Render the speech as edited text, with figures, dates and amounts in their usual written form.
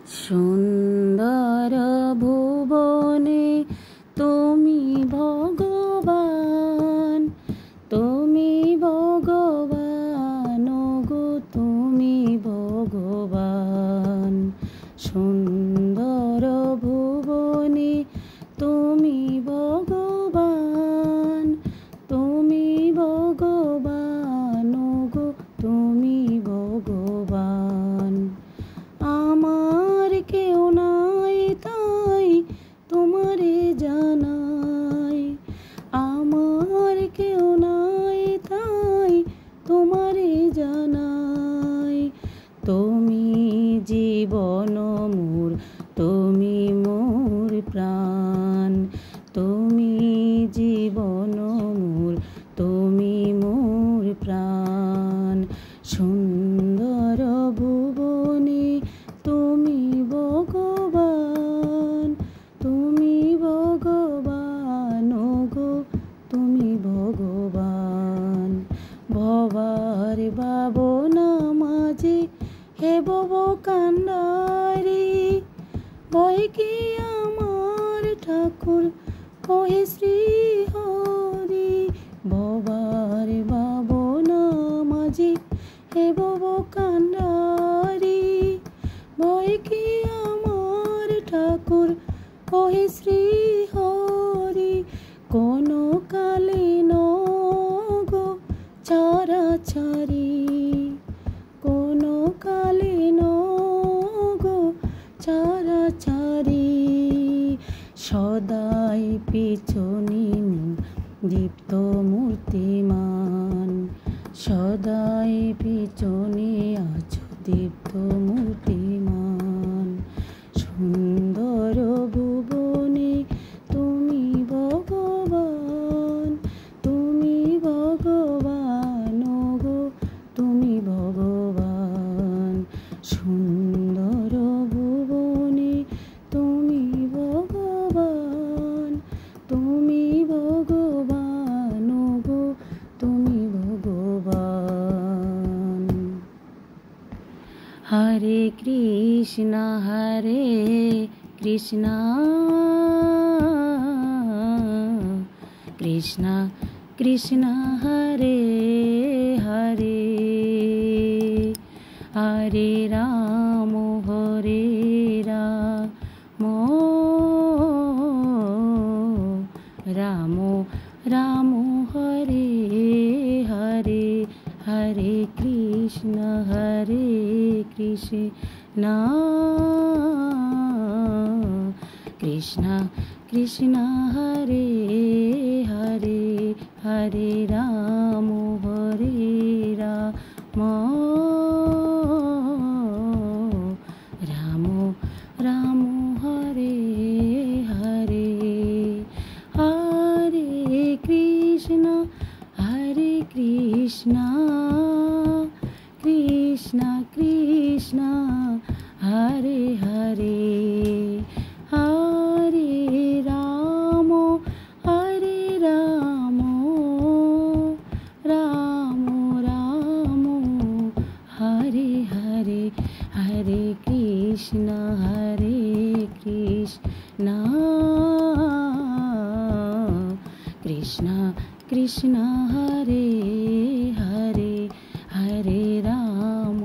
সুন্দর ভুবনে তুমি ভগবান, তুমি ভগবান গো, তুমি ভগবান। সুন্দর ভুবনে তুমি ভগবান, তুমি ভগবান গো, তুমি ভগবান। আমার কেউ নাই তাই তোমারে জানাই, আমার কেউ নাই তাই তোমারে জানাই। তুমি জীবন মোর, তুমি মোর প্রাণ, তুমি জীবন মোর, তুমি মোর প্রাণ। সুন্দর ভুবনে তুমি ভগবান, তুমি ভগবান গো, তুমি ভগবান। ভবার ভাবনা মাঝে হে ভব কান্ডারি, ভয় কি আমার ঠাকুর কহে শ্রী হরি। ভবার ভাবনা মাঝে হে ভব কান্ডারি, ভয় কি আমার ঠাকুর কহে শ্রী হরি। কোন কালে গো ছাড়া ছাড়ি, কোন কালে গো ছাড়া ছাড়ি। সদাই পিছনে দীপ্ত মূর্তিমান, সদাই পিছনে আছো দীপ্ত মূর্তিমান। সুন্দর ভুবনে তুমি ভগবান, তুমি ভগবান গো, তুমি ভগবান। সুন্দর ভুবনে তুমি ভগবান, তুমি ভগবান গো, তুমি ভগবান। হরে কৃষ্ণ হরে কৃষ্ণ, কৃষ্ণ কৃষ্ণ হরে হরে, হরে রাম হরে রাম, রাম রাম হরে হরে। হরে কৃষ্ণ কৃষ্ণ কৃষ্ণ কৃষ্ণ হরে হরে, হরে রাম হরে রাম, রাম রাম হরে হরে। হরে কৃষ্ণ কৃষ্ণ কৃষ্ণ কৃষ্ণ হরে হরে, হরে রাম রাম রাম হরে হরে। হরে কৃষ্ণ কৃষ্ণ কৃষ্ণ কৃষ্ণ হরে হরে, হরে রাম